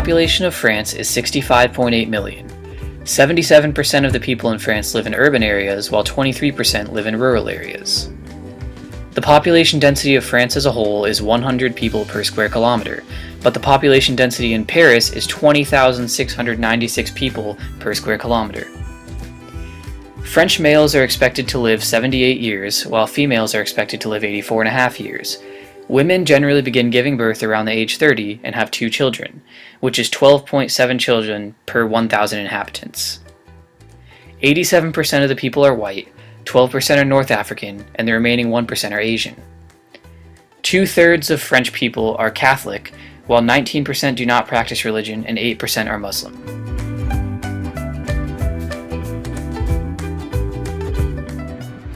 population of France is 65.8 million. 77% of the people in France live in urban areas, while 23% live in rural areas. The population density of France as a whole is 100 people per square kilometer, but the population density in Paris is 20,696 people per square kilometer. French males are expected to live 78 years, while females are expected to live 84.5 years. Women generally begin giving birth around the age 30 and have 2 children, which is 12.7 children per 1,000 inhabitants. 87% of the people are white, 12% are North African, and the remaining 1% are Asian. 2/3 of French people are Catholic, while 19% do not practice religion and 8% are Muslim.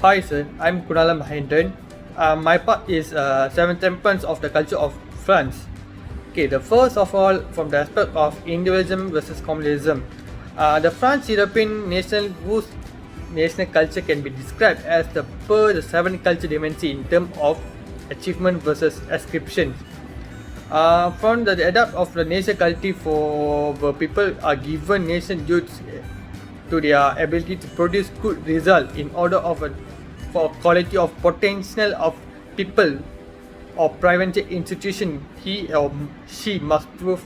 Hi sir, I'm Kunala Mahendran. My part is 7 Temples of the culture of France. Okay, the first of all, from the aspect of individualism versus communalism. The France European nation whose national culture can be described as the 7 culture dimensions in terms of achievement versus ascription. From the adapt of the nation culture for the people are given nation due to their ability to produce good result in order of for quality of potential of people or private institution, he or she must prove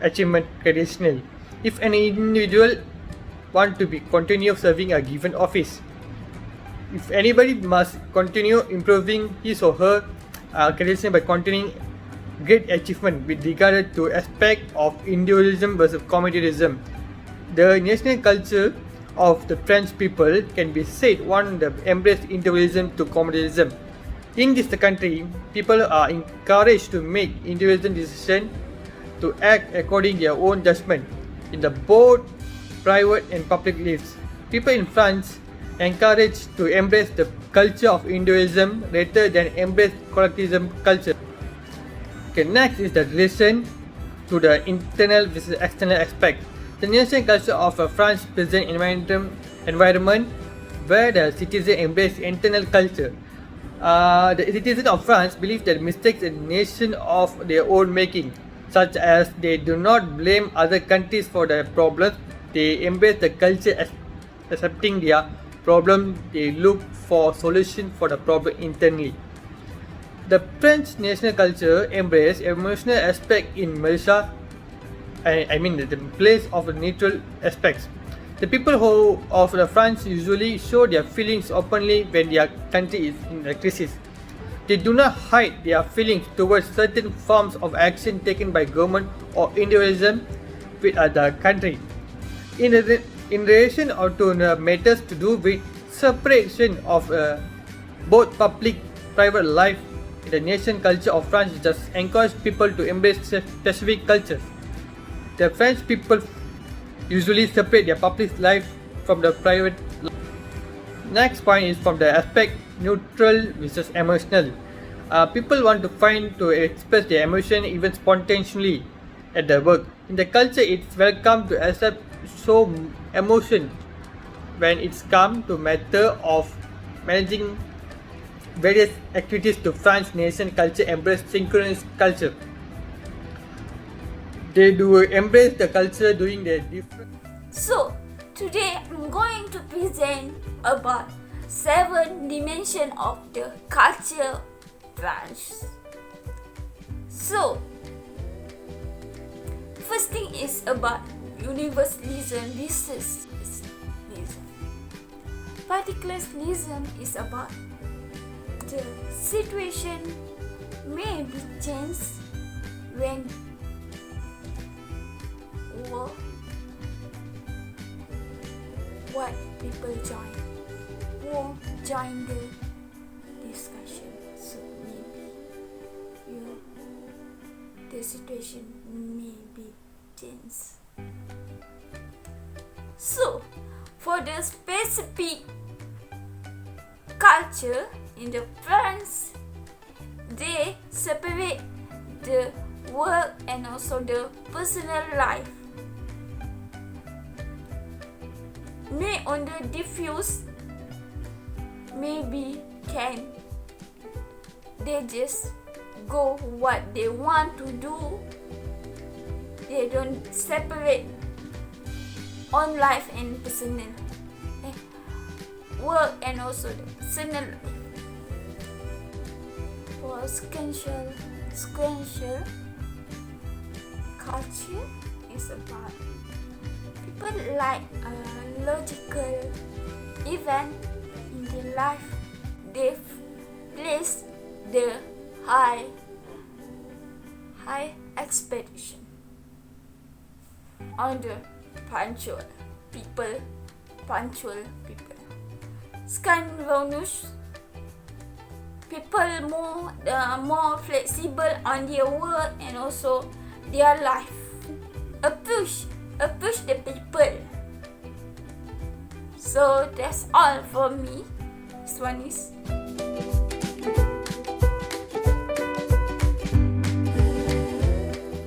achievement traditionally. If an individual want to be continue serving a given office, if anybody must continue improving his or her credential by continuing great achievement with regard to aspect of individualism versus communalism. The national culture of the French people can be said one that embraced individualism to communalism. In this country, people are encouraged to make individual decisions to act according to their own judgment in the both private and public lives. People in France encouraged to embrace the culture of individualism rather than embrace collectivism culture. Okay, next is the relation to the internal versus external aspect. The national culture of France present environment where the citizens embrace internal culture. The citizens of France believe that mistakes in nation of their own making, such as they do not blame other countries for their problems. They embrace the culture as accepting their problem. They look for solution for the problem internally. The French national culture embrace emotional aspect in Malaysia. The place of the neutral aspects. The people of the France usually show their feelings openly when their country is in a crisis. They do not hide their feelings towards certain forms of action taken by government or individualism with the country. In relation or to matters to do with separation of both public private life, the nation culture of France just encourages people to embrace specific cultures. The French people usually separate their public life from the private life. Next point is from the aspect neutral versus emotional. People want to find to express their emotion even spontaneously at their work. In the culture, it's welcome to accept show emotion when it's come to matter of managing various activities. To France nation culture embrace synchronous culture. They do embrace the culture doing their different. So today I'm going to present about 7 dimensions of the culture France. So first thing is about universalism versus specialism. Particularism is about the situation may be changed when or what people join the discussion. So maybe the situation may be changed. So for the specific culture in the France, they separate the work and also the personal life. May on the diffuse, maybe can they just go what they want to do. they don't separate on life and personal, work and also the personal life. For sequential culture is about people like a logical event in their life. They place the high expectation on the punctual people. Scanvanus people more flexible on their work and also their life. Approach the people. So that's all for me. This one is.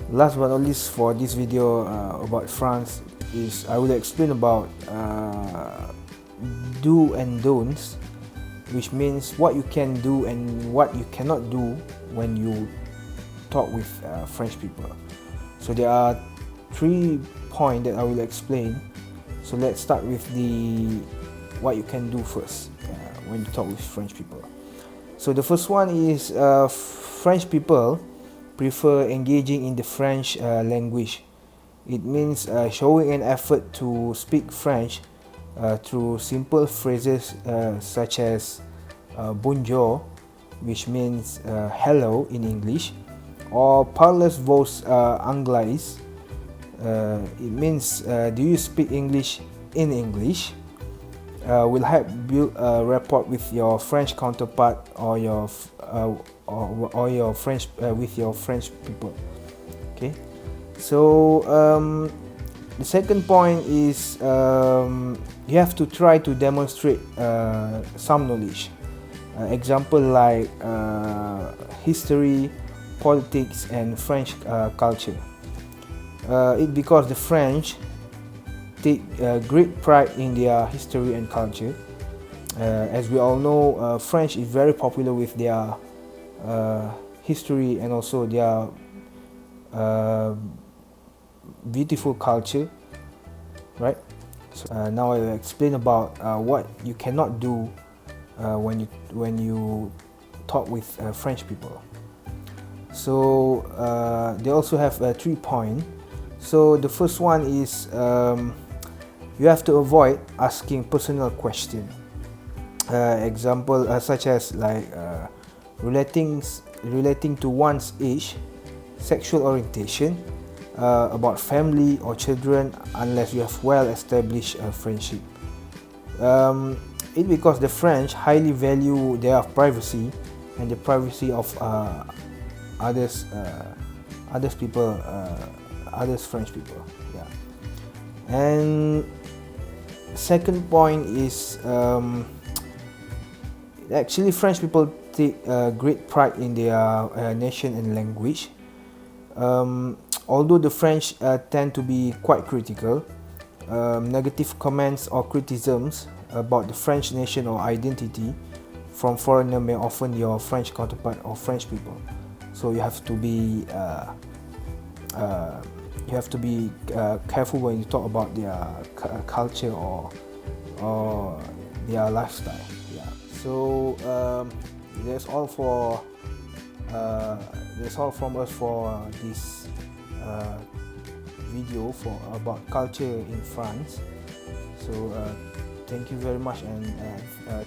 Last but not least for this video about France is I will explain about do and don'ts, which means what you can do and what you cannot do when you talk with French people. So there are 3 points that I will explain. So let's start with the what you can do first when you talk with French people. So the first one is French people prefer engaging in the French language. It means showing an effort to speak French through simple phrases such as bonjour, which means hello in English, or parlez vos anglais. It means do you speak English in English? Will help build a rapport with your French counterpart or your French with your French people. Okay, so the second point is you have to try to demonstrate some knowledge. Example like history, politics, and French culture. It because the French take great pride in their history and culture. As we all know, French is very popular with their history and also their beautiful culture, right? So now I will explain about what you cannot do when you talk with French people. So they also have 3 points. So the first one is you have to avoid asking personal questions. Example such as like relating to one's age, sexual orientation, about family or children, unless you have well-established friendship. It because the French highly value their privacy and the privacy of others French people. Yeah. And second point is actually French people take great pride in their nation and language. Although the French tend to be quite critical, negative comments or criticisms about the French nation or identity from foreigner may offend your French counterpart or French people. So you have to be careful when you talk about their culture or their lifestyle. Yeah. So that's all from us for this video about culture in France. So thank you very much, and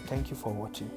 thank you for watching.